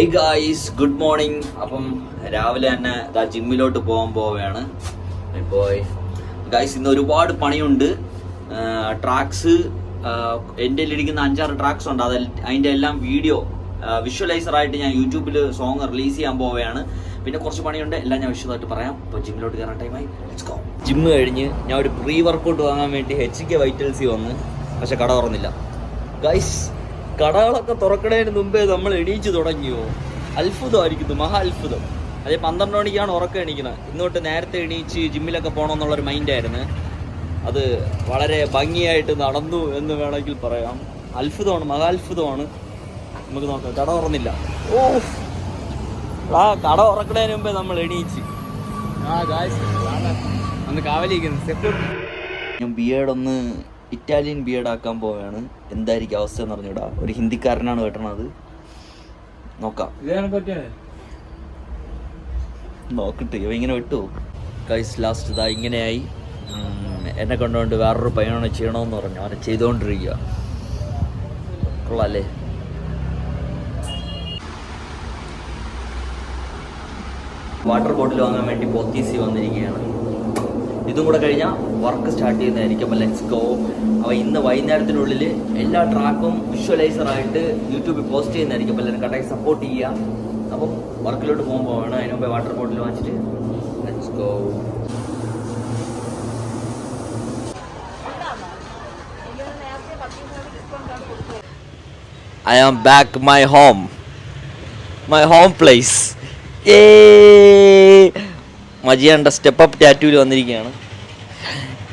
Hey guys, good morning. അപ്പം രാവിലെ തന്നെ ജിമ്മിലോട്ട് പോവുകയാണ്. ഇപ്പോൾ ഗായ്സ് ഇന്ന് ഒരുപാട് പണിയുണ്ട്. ട്രാക്സ് എൻ്റെ ഇരിക്കുന്ന 5-6 ട്രാക്സ് ഉണ്ട്. അതിൻ്റെ എല്ലാം വീഡിയോ വിഷ്വലൈസറായിട്ട് ഞാൻ യൂട്യൂബിൽ സോങ് റിലീസ് ചെയ്യാൻ പോവുകയാണ്. പിന്നെ കുറച്ച് പണിയുണ്ട്, എല്ലാം ഞാൻ വിശദമായിട്ട് പറയാം. അപ്പോൾ ജിമ്മിലോട്ട് കയറാൻ ടൈമായി. Let's go. ജിമ്മ് കഴിഞ്ഞ് ഞാൻ ഒരു പ്രീ വർക്കൗട്ട് വാങ്ങാൻ വേണ്ടി HK വൈറ്റൽസി വന്ന്, പക്ഷെ കട തുറന്നില്ല. ഗൈസ്, കടകളൊക്കെ തുറക്കണതിന് മുമ്പേ നമ്മൾ എണീച്ച് തുടങ്ങിയോ? അത്ഭുതമായിരിക്കുന്നു, മഹാ അത്ഭുതം. അതേ 12 മണിക്കാണ് ഉറക്കം എണീക്കുന്നത്. ഇന്നോട്ട് നേരത്തെ എണീച്ച് ജിമ്മിലൊക്കെ പോകണമെന്നുള്ളൊരു മൈൻഡായിരുന്നു. അത് വളരെ ഭംഗിയായിട്ട് നടന്നു എന്ന് വേണമെങ്കിൽ പറയാം. അത്ഭുതമാണ്, മഹാ അത്ഭുതമാണ്. നമുക്ക് നോക്കാം. കട തുറന്നില്ല. കട തുറക്കണതിന് മുമ്പേ നമ്മൾ എണീച്ച് ഒന്ന് കാവലിരിക്കുന്നു. ഞാൻ ബിയേഡൊന്ന് ഇറ്റാലിയൻ ബിയേഡാക്കാൻ പോവുകയാണ്. എന്തായിരിക്കും അവസ്ഥ എന്ന് പറഞ്ഞൂടാ. ഒരു ഹിന്ദിക്കാരനാണ് വെട്ടണത്. നോക്കാം, നോക്കട്ടെ ഇവ ഇങ്ങനെ വിട്ടു. ഗൈസ്, ലാസ്റ്റ് ഇതാ ഇങ്ങനെയായി. എന്നെ കൊണ്ടുകൊണ്ട് വേറൊരു പയ്യനാണ് ചെയ്യണമെന്ന് പറഞ്ഞു. അവനെ ചെയ്തുകൊണ്ടിരിക്കുക. കൊള്ളാല്ലേ? വാട്ടർ ബോട്ടിൽ വാങ്ങാൻ വേണ്ടി പോത്തീസി വന്നിരിക്കുകയാണ്. ഇതും കൂടെ കഴിഞ്ഞാൽ വർക്ക് സ്റ്റാർട്ട് ചെയ്യുന്നതായിരിക്കും. അപ്പോൾ ലെറ്റ്സ് ഗോ. അപ്പോൾ ഇന്ന് വൈകുന്നേരത്തിനുള്ളിൽ എല്ലാ ട്രാക്കും വിഷ്വലൈസറായിട്ട് യൂട്യൂബിൽ പോസ്റ്റ് ചെയ്യുന്നതായിരിക്കും. അപ്പോൾ എല്ലാവരും കറക്റ്റായി സപ്പോർട്ട് ചെയ്യുക. അപ്പം വർക്കിലോട്ട് പോകുമ്പോൾ വേണം. അതിന് മുമ്പേ വാട്ടർ ബോട്ടിൽ വാങ്ങിച്ചിട്ട് let's go. I am back my home place. മജിയാണ്ട സ്റ്റെപ്പ് അപ്പ് ടാറ്റൂവിൽ വന്നിരിക്കുകയാണ്.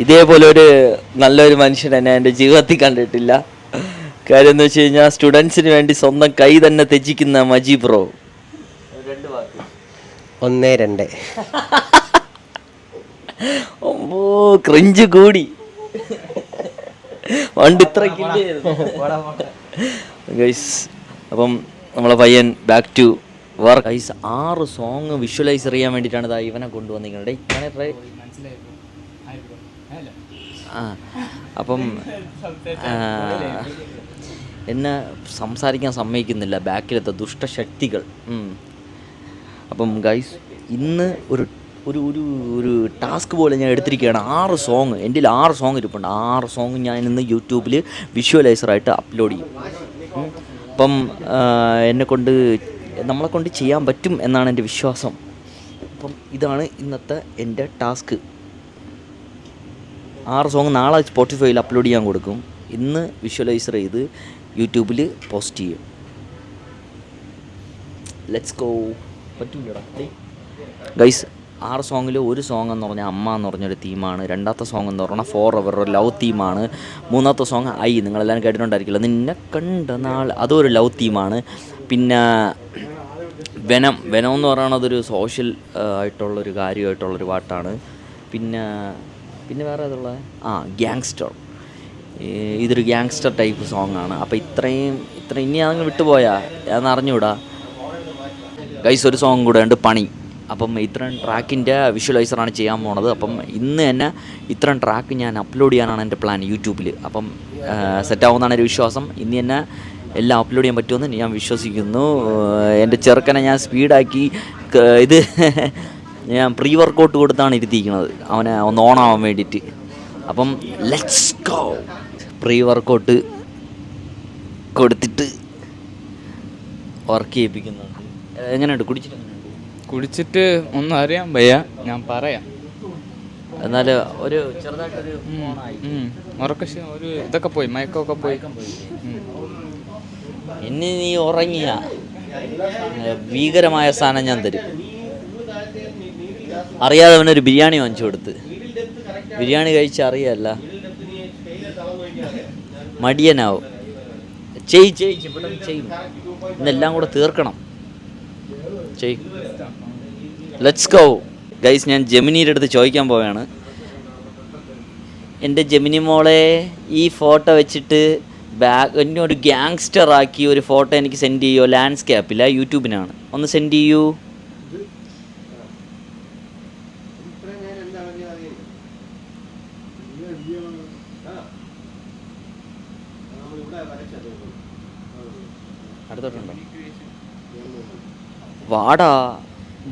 ഇതേപോലെ ഒരു നല്ലൊരു മനുഷ്യൻ എന്നെ എൻ്റെ ജീവിതത്തിൽ കണ്ടിട്ടില്ല. കാര്യം എന്ന് വെച്ച് കഴിഞ്ഞാൽ സ്റ്റുഡൻസിന് വേണ്ടി സ്വന്തം കൈ തന്നെ ത്യജിക്കുന്ന മജി ബ്രോ. 2 വാക്ക് 1-2 ഓ ക്രിഞ്ച് കൂടി പണ്ട് ഇത്രക്കില്ലേ ഗൈസ്. അപ്പം നമ്മളെ പയ്യൻ back to work. Guys, 6 song visualise ചെയ്യാൻ വേണ്ടിയിട്ടാണ് ഇതാ ഇവനെ കൊണ്ടുവന്നിരിക്കുന്നത്. അപ്പം എന്നെ സംസാരിക്കാൻ സമ്മതിക്കുന്നില്ല ബാക്കിലത്തെ ദുഷ്ടശക്തികൾ. അപ്പം ഗൈസ്, ഇന്ന് ഒരു ഒരു ഒരു ഒരു ടാസ്ക് പോലെ ഞാൻ എടുത്തിരിക്കുകയാണ്. 6 സോങ് എൻ്റെ 6 സോങ് ഇരിപ്പുണ്ട്. 6 സോങ് ഞാൻ ഇന്ന് യൂട്യൂബിൽ വിഷ്വലൈസറായിട്ട് അപ്ലോഡ് ചെയ്യും. അപ്പം നമ്മളെ കൊണ്ട് ചെയ്യാൻ പറ്റും എന്നാണ് എൻ്റെ വിശ്വാസം. അപ്പം ഇതാണ് ഇന്നത്തെ എൻ്റെ ടാസ്ക്. 6 സോങ് നാളെ സ്പോട്ടിഫൈയിൽ അപ്ലോഡ് ചെയ്യാൻ കൊടുക്കും. ഇന്ന് വിഷ്വലൈസർ ചെയ്ത് യൂട്യൂബിൽ പോസ്റ്റ് ചെയ്യും. Let's go. പറ്റൂലടാ ഗൈസ്. 6 സോങ്ങിൽ ഒരു സോങ് എന്ന് പറഞ്ഞാൽ അമ്മ എന്ന് പറഞ്ഞൊരു തീമാണ്. 2ാമത്തെ സോങ് എന്ന് പറഞ്ഞാൽ ഫോർ എവർ ഒരു ലവ് തീമാണ്. 3ാമത്തെ സോങ് നിങ്ങളെല്ലാവരും കേട്ടിട്ടുണ്ടായിരിക്കില്ല, നിന്നെ കണ്ട നാൾ, അതൊരു ലവ് തീമാണ്. പിന്നെ വെനം എന്ന് പറയുന്നത് ഒരു സോഷ്യൽ ആയിട്ടുള്ളൊരു കാര്യമായിട്ടുള്ളൊരു പാട്ടാണ്. പിന്നെ വേറെ ഏതുള്ള ഗ്യാങ്സ്റ്റർ. ഇതൊരു ഗ്യാങ്സ്റ്റർ ടൈപ്പ് സോങ്ങാണ്. അപ്പോൾ ഇത്രയും ഇനി അതങ്ങ് വിട്ടുപോയാൽ അതെന്ന് അറിഞ്ഞൂടാ ഗൈസ്. ഒരു സോങ് കൂടെ ഉണ്ട്, പണി. അപ്പം ഇത്രയും ട്രാക്കിൻ്റെ വിഷ്വലൈസറാണ് ചെയ്യാൻ പോണത്. അപ്പം ഇന്ന് തന്നെ ഇത്രയും ട്രാക്ക് ഞാൻ അപ്ലോഡ് ചെയ്യാനാണ് എൻ്റെ പ്ലാൻ യൂട്യൂബിൽ. അപ്പം സെറ്റാവുമെന്നാണ് ഒരു വിശ്വാസം. ഇന്ന് തന്നെ എല്ലാം അപ്ലോഡ് ചെയ്യാൻ പറ്റുമെന്ന് ഞാൻ വിശ്വസിക്കുന്നു. എൻ്റെ ചെറുക്കനെ ഞാൻ സ്പീഡാക്കി ഇത് ഞാൻ പ്രീ വർക്കൗട്ട് കൊടുത്താണ് ഇരുത്തിയിരിക്കുന്നത്, അവനെ ഒന്ന് ഓണാവാൻ വേണ്ടിയിട്ട്. അപ്പം ലെറ്റ്സ് ഗോ. പ്രീ വർക്കൗട്ട് കൊടുത്തിട്ട് വർക്ക് ചെയ്യിപ്പിക്കുന്നുണ്ട്. എങ്ങനെയുണ്ട്? കുടിച്ചിട്ട് ഒന്നും അറിയാൻ വയ്യ, ഞാൻ പറയാം. എന്നാൽ ഒരു ചെറുതായിട്ടൊരു ഒരു ഇതൊക്കെ പോയി, മയക്കമൊക്കെ പോയി. ഇനി നീ ഉറങ്ങിയ ഭീകരമായ സാധനം ഞാൻ തരും. അറിയാതെ അവനൊരു ബിരിയാണി വാങ്ങിച്ചു കൊടുത്ത്. ബിരിയാണി കഴിച്ച് അറിയാല്ല, മടിയനാവും. ചെയ്യും. ഇന്നെല്ലാം കൂടെ തീർക്കണം. Let's go guys. ഞാൻ ജെമിനിയുടെ അടുത്ത് ചോദിക്കാൻ പോവുകയാണ്. എൻ്റെ ജെമിനി മോളെ, ഈ ഫോട്ടോ വെച്ചിട്ട് എന്നെ ഒരു ഗ്യാങ്സ്റ്റർ ആക്കി ഒരു ഫോട്ടോ എനിക്ക് സെൻഡ് ചെയ്യുമോ? ലാൻഡ്സ്കേപ്പില്ല, യൂട്യൂബിനാണ്. ഒന്ന് സെൻഡ് ചെയ്യൂ. അടുത്തോട്ടുണ്ടോ? വാടാ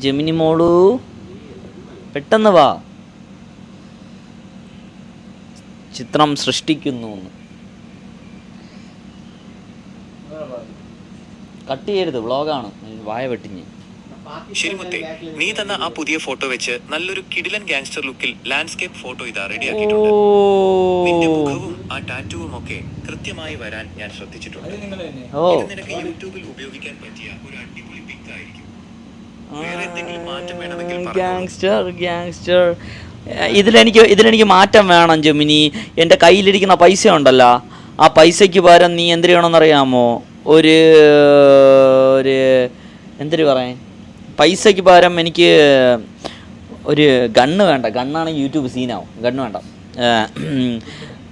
ജെമിനി മോളു, പെട്ടെന്ന് വാ. ചിത്രം സൃഷ്ടിക്കുന്നു. കട്ട് ചെയ്യരുത്, വ്ളോഗാണ്. വായ വെട്ടിഞ്ഞ്. ശരി മുത്തേ, നീ തന്ന ആ പുതിയ ഫോട്ടോ വെച്ച് നല്ലൊരു കിടിലൻ ഗാങ്സ്റ്റർ ലുക്കിൽ ലാൻഡ്സ്കേപ്പ് ഫോട്ടോ ഇതാ റെഡിയാക്കിയിട്ടുണ്ട്. നിന്റെ മുഖവും ആ ടാറ്റുവും ഒക്കെ കൃത്യമായി വരാൻ ഞാൻ ശ്രദ്ധിച്ചിട്ടുണ്ട്. ഇത് നിനക്ക് യൂട്യൂബിൽ ഉപയോഗിക്കാൻ പറ്റിയ ഒരു അടിപൊളി പിക് ആയിരിക്കും. വേറെ എന്തെങ്കിലും മാറ്റം വേണമെങ്കിൽ പറഞ്ഞോളൂ. ഗ്യാങ്സ്റ്റർ ഇതിലെനിക്ക് മാറ്റം വേണം ജെമിനി. എൻ്റെ കയ്യിലിരിക്കുന്ന പൈസ ഉണ്ടല്ലോ, ആ പൈസയ്ക്ക് പകരം നീ എന്ത് ചെയ്യണമെന്നറിയാമോ? ഒരു എന്തിനു പറയാൻ, പൈസയ്ക്ക് പകരം എനിക്ക് ഒരു ഗണ്ണ് വേണ്ട. ഗണ്ണാണെങ്കിൽ യൂട്യൂബ് സീനാവും. ഗണ്ണ് വേണ്ട.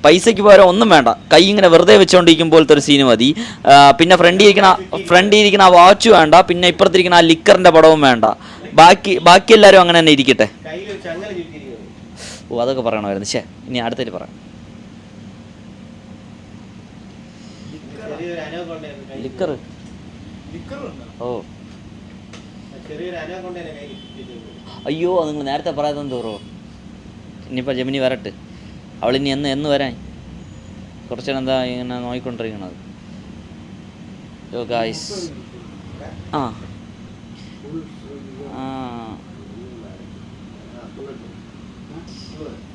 പൈസയ്ക്ക് പകരം ഒന്നും വേണ്ട. കൈ ഇങ്ങനെ വെറുതെ വെച്ചുകൊണ്ടിരിക്കുമ്പോഴത്തെ ഒരു സീന് മതി. പിന്നെ ഫ്രണ്ടിൽ ഇരിക്കുന്ന ആ വാച്ച് വേണ്ട. പിന്നെ ഇപ്പുറത്തിരിക്കുന്ന ആ ലിക്കറിൻ്റെ പടവും വേണ്ട. ബാക്കി എല്ലാവരും അങ്ങനെ തന്നെ ഇരിക്കട്ടെ. ഓ, അതൊക്കെ പറയണമായിരുന്നു. ഇനി അടുത്തേക്ക് പറയാം. ലിക്കർ. ഓ അയ്യോ, നിങ്ങൾ നേരത്തെ പറയാതെ തോറോ. ഇനിയിപ്പോൾ ജെമിനി വരട്ടെ. അവളിനി എന്ന് വരാൻ കുറച്ച് എന്താ ഇങ്ങനെ നോക്കിക്കൊണ്ടിരിക്കണത്. യോ ഗായ്സ്,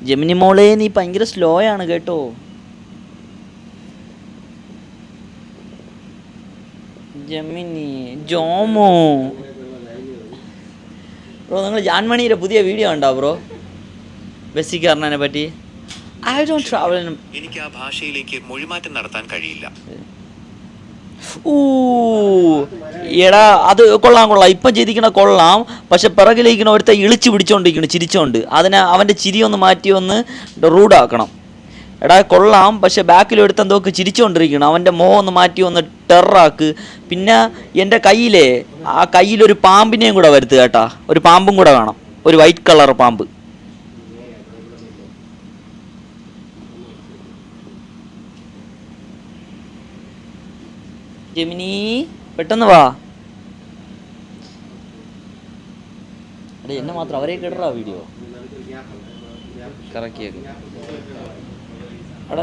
ജെമിനി മോളെ, നീ ഭയങ്കര സ്ലോ ആണ് കേട്ടോ. ജെമിനി ജോമോ ബ്രോ, നിങ്ങൾ ജാൻമണിയുടെ പുതിയ വീഡിയോ ഉണ്ടോ ബ്രോ? ബസ്സിക്കാരനെ പറ്റി. I don't travel. എനിക്ക് ആ ഭാഷയിലേക്ക് മൊഴിമാറ്റം നടത്താൻ കഴിയില്ല. എടാ, അത് കൊള്ളാം. ഇപ്പം ചെയ്തിരിക്കണ കൊള്ളാം. പക്ഷെ പിറകിലിരിക്കണ ഒരുത്ത ഇളിച്ച് പിടിച്ചോണ്ടിരിക്കണം ചിരിച്ചോണ്ട്. അവൻ്റെ ചിരി ഒന്ന് മാറ്റി ഒന്ന് റൂഡാക്കണം. എടാ കൊള്ളാം, പക്ഷെ ബാക്കിൽ എടുത്ത് എന്തൊക്കെ ചിരിച്ചുകൊണ്ടിരിക്കണം. അവൻ്റെ മുഖം ഒന്ന് മാറ്റി ഒന്ന് ടെററാക്ക്. പിന്നെ എൻ്റെ ആ കയ്യിലൊരു പാമ്പിനെയും കൂടെ വരുത്ത് കേട്ടാ. ഒരു പാമ്പും കൂടെ വേണം, ഒരു വൈറ്റ് കളർ പാമ്പ്. ജെമിനി പെട്ടെന്ന് വാ. എടാ, എന്നെ മാത്രം അവരെ കേട്ടറാ വീഡിയോ കറക്കിയൊക്കെ. എടാ,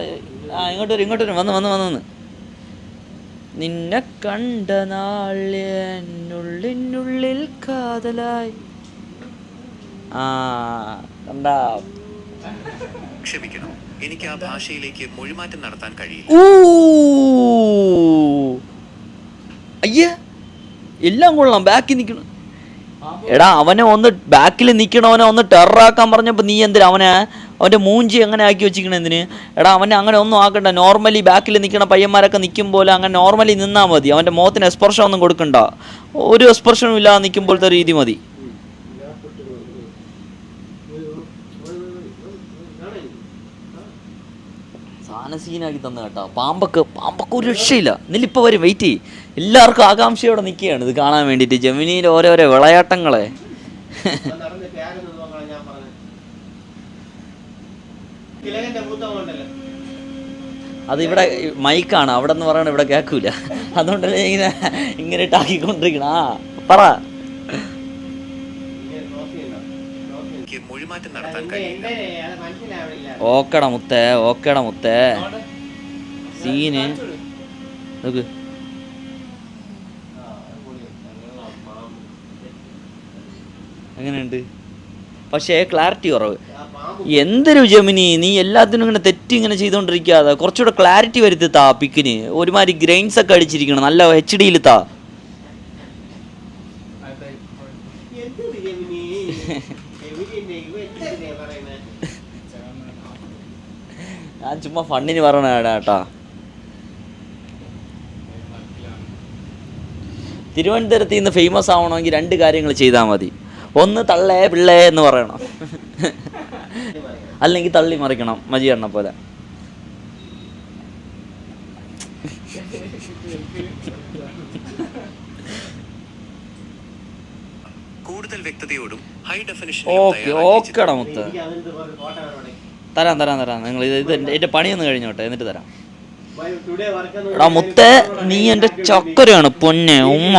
ഇങ്ങോട്ട് വരും. വന്ന് നിന്നെ കണ്ട നാളിനുള്ളിനുള്ളിൽ കാതലായി. കണ്ടാ. ക്ഷമിക്കണം, എനിക്ക് ആ ഭാഷയിലേക്ക് മൊഴിമാറ്റം നടത്താൻ കഴിയില്ല. അയ്യേ, എല്ലാം കൊള്ളാം. ബാക്കിൽ നിൽക്കണം. എടാ, അവനെ ഒന്ന് ബാക്കിൽ നിൽക്കണവനെ ഒന്ന് ടെററാക്കാൻ പറഞ്ഞപ്പോൾ നീ എന്തിനാ അവൻ്റെ മൂഞ്ചി എങ്ങനെ ആക്കി വെച്ചിരിക്കണ എന്തിന്? എടാ, അവനെ അങ്ങനെ ഒന്നും ആക്കണ്ട. നോർമലി ബാക്കിൽ നിൽക്കണ പയ്യന്മാരൊക്കെ നിൽക്കും പോലെ അങ്ങനെ നോർമലി നിന്നാൽ മതി. അവൻ്റെ മുഖത്തിന് എക്സ്പ്രഷൻ ഒന്നും കൊടുക്കണ്ട. ഒരു എക്സ്പ്രഷനും ഇല്ലാതെ നിൽക്കുമ്പോഴത്തെ രീതി മതി. സാധനം സീനാക്കി തന്നു കേട്ടോ. പാമ്പൊക്കെ ഒരു രക്ഷയില്ല. എന്നിലിപ്പോൾ വരും, വെയിറ്റ് ചെയ്യും. എല്ലാവർക്കും ആകാംക്ഷയോടെ നിൽക്കുകയാണ് ഇത് കാണാൻ വേണ്ടിയിട്ട്. ജെമിനിയിൽ ഓരോരോ വിളയാട്ടങ്ങളെ. അതിവിടെ മൈക്കാണ്, അവിടെ നിന്ന് പറയണ ഇവിടെ കേൾക്കൂല. അതുകൊണ്ട് ഇങ്ങനെ ഇട്ടാക്കിക്കൊണ്ടിരിക്കണ. പറ. ഓക്കട മുത്തേ സീന് നോക്ക്. എങ്ങനെയുണ്ട്? പക്ഷേ ക്ലാരിറ്റി കുറവ്. എന്തൊരു ജെമിനി, നീ എല്ലാത്തിനും ഇങ്ങനെ ഇങ്ങനെ ചെയ്തുകൊണ്ടിരിക്കാതെ കുറച്ചുകൂടെ ക്ലാരിറ്റി വരുത്തി താ. പിക്കിന് ഒരുമാതിരി ഗ്രെയിൻസ് ഒക്കെ അടിച്ചിരിക്കണം. നല്ല HD താ. ഞാൻ ചുമ്മാ ഫണ്ണിന് പറയണ കേട്ടാ. തിരുവനന്തപുരത്ത് നിന്ന് ഫേമസ് ആവണമെങ്കിൽ 2 കാര്യങ്ങൾ ചെയ്താൽ മതി. ഒന്ന് തള്ളേ പിള്ളേ എന്ന് പറയണം, അല്ലെങ്കിൽ തള്ളി മറിക്കണം മജിയണ്ണ പോലെ. കൂടുതൽ വ്യക്തതയോടും ഹൈ ഡെഫിനിഷൻ. ഓക്കെടാ മുത്ത്, തരാം. നിങ്ങൾ ഇത് എൻ്റെ പണിയൊന്ന് കഴിഞ്ഞോട്ടെ, എന്നിട്ട് തരാം. എടാ മുത്തേ, നീ എൻ്റെ ചക്കരയാണ് പൊന്നെ ഉമ്മ.